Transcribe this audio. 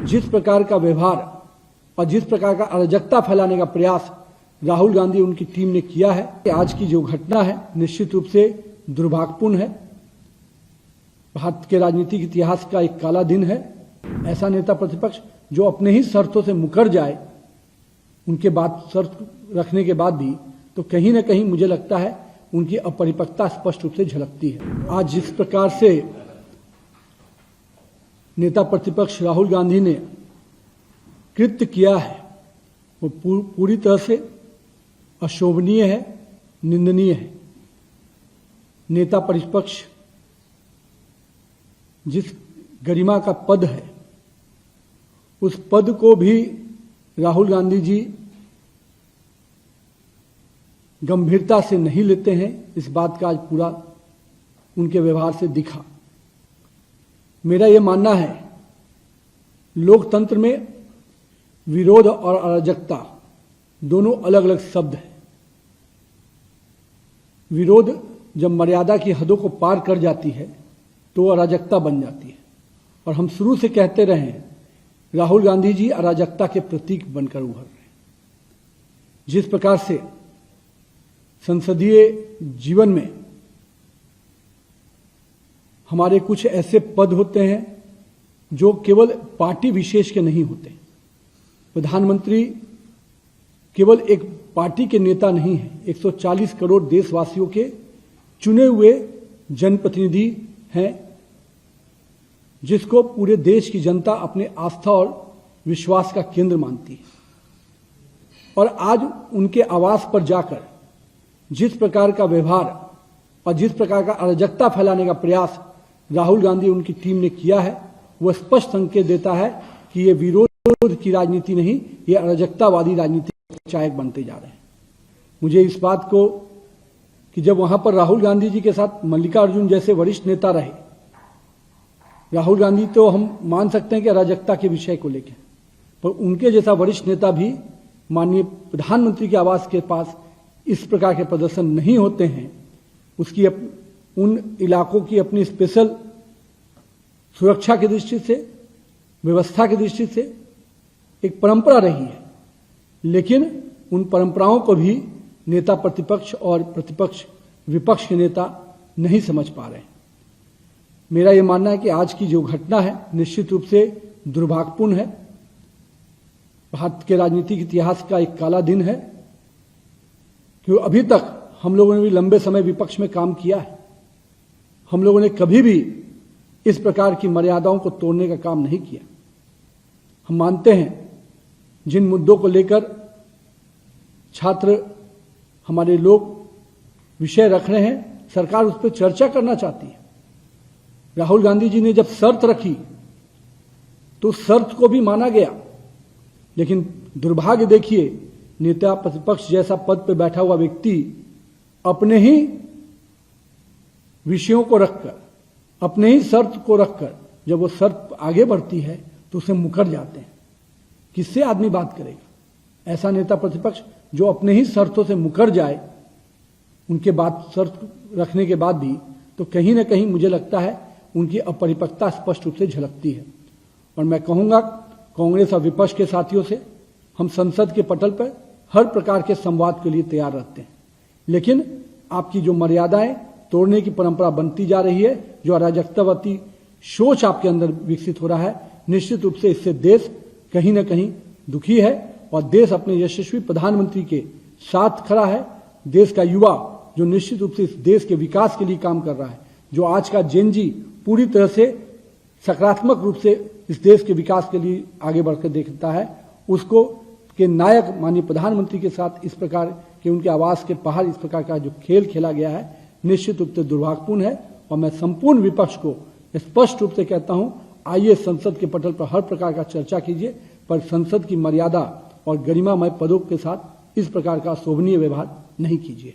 जिस प्रकार का व्यवहार और जिस प्रकार का अराजकता फैलाने का प्रयास राहुल गांधी उनकी टीम ने किया है, आज की जो घटना है निश्चित रूप से दुर्भाग्यपूर्ण है। भारत के राजनीतिक इतिहास का एक काला दिन है। ऐसा नेता प्रतिपक्ष जो अपने ही शर्तों से मुकर जाए, उनके बाद शर्त रखने के बाद भी, तो कहीं ना कहीं मुझे लगता है उनकी अपरिपक्वता स्पष्ट रूप से झलकती है। आज जिस प्रकार से नेता प्रतिपक्ष राहुल गांधी ने कृत्य किया है वो पूरी तरह से अशोभनीय है, निंदनीय है। नेता प्रतिपक्ष जिस गरिमा का पद है, उस पद को भी राहुल गांधी जी गंभीरता से नहीं लेते हैं। इस बात का आज पूरा उनके व्यवहार से दिखा। मेरा यह मानना है, लोकतंत्र में विरोध और अराजकता दोनों अलग अलग शब्द हैं। विरोध जब मर्यादा की हदों को पार कर जाती है तो अराजकता बन जाती है, और हम शुरू से कहते रहे हैं राहुल गांधी जी अराजकता के प्रतीक बनकर उभर रहे हैं। जिस प्रकार से संसदीय जीवन में हमारे कुछ ऐसे पद होते हैं जो केवल पार्टी विशेष के नहीं होते। प्रधानमंत्री केवल एक पार्टी के नेता नहीं है, 140 करोड़ देशवासियों के चुने हुए जनप्रतिनिधि हैं, जिसको पूरे देश की जनता अपने आस्था और विश्वास का केंद्र मानती है। और आज उनके आवास पर जाकर जिस प्रकार का व्यवहार और जिस प्रकार का अराजकता फैलाने का प्रयास राहुल गांधी उनकी टीम ने किया है, वह स्पष्ट संकेत देता है कि ये विरोध की राजनीति नहीं, ये अराजकतावादी राजनीति के चायक बनते जा रहे हैं। मुझे इस बात को कि जब वहां पर राहुल गांधी जी के साथ मल्लिकार्जुन जैसे वरिष्ठ नेता रहे, राहुल गांधी तो हम मान सकते हैं कि अराजकता के विषय को लेकर, पर उनके जैसा वरिष्ठ नेता भी माननीय प्रधानमंत्री के आवास के पास इस प्रकार के प्रदर्शन नहीं होते हैं। उसकी उन इलाकों की अपनी स्पेशल सुरक्षा की दृष्टि से, व्यवस्था की दृष्टि से एक परंपरा रही है, लेकिन उन परंपराओं को भी नेता प्रतिपक्ष और प्रतिपक्ष विपक्ष के नेता नहीं समझ पा रहे हैं। मेरा यह मानना है कि आज की जो घटना है निश्चित रूप से दुर्भाग्यपूर्ण है। भारत के राजनीतिक इतिहास का एक काला दिन है, क्योंकि अभी तक हम लोगों ने भी लंबे समय विपक्ष में काम किया है। हम लोगों ने कभी भी इस प्रकार की मर्यादाओं को तोड़ने का काम नहीं किया। हम मानते हैं जिन मुद्दों को लेकर छात्र हमारे लोग विषय रख रहे हैं, सरकार उस पर चर्चा करना चाहती है। राहुल गांधी जी ने जब शर्त रखी तो शर्त को भी माना गया, लेकिन दुर्भाग्य देखिए, नेता प्रतिपक्ष जैसा पद पर बैठा हुआ व्यक्ति अपने ही विषयों को रखकर, अपने ही शर्त को रखकर जब वो शर्त आगे बढ़ती है तो उसे मुकर जाते हैं। किससे आदमी बात करेगा? ऐसा नेता प्रतिपक्ष जो अपने ही शर्तों से मुकर जाए, उनके बाद शर्त रखने के बाद भी, तो कहीं ना कहीं मुझे लगता है उनकी अपरिपक्वता स्पष्ट रूप से झलकती है। और मैं कहूंगा कांग्रेस और विपक्ष के साथियों से, हम संसद के पटल पर हर प्रकार के संवाद के लिए तैयार रहते हैं, लेकिन आपकी जो मर्यादाएं तोड़ने की परंपरा बनती जा रही है, जो अराजकतावादी सोच आपके अंदर विकसित हो रहा है, निश्चित रूप से इससे देश कहीं ना कहीं दुखी है। और देश अपने यशस्वी प्रधानमंत्री के साथ खड़ा है। देश का युवा जो निश्चित रूप से इस देश के विकास के लिए काम कर रहा है, जो आज का जेन जी पूरी तरह से सकारात्मक रूप से इस देश के विकास के लिए आगे बढ़कर देखता है, उसको के नायक माननीय प्रधानमंत्री के साथ इस प्रकार के उनके आवास के बाहर इस प्रकार का जो खेल खेला गया है, निश्चित रूप से दुर्भाग्यपूर्ण है। और मैं संपूर्ण विपक्ष को स्पष्ट रूप से कहता हूं, आइए संसद के पटल पर हर प्रकार का चर्चा कीजिए, पर संसद की मर्यादा और गरिमामय पदों के साथ इस प्रकार का शोभनीय व्यवहार नहीं कीजिए।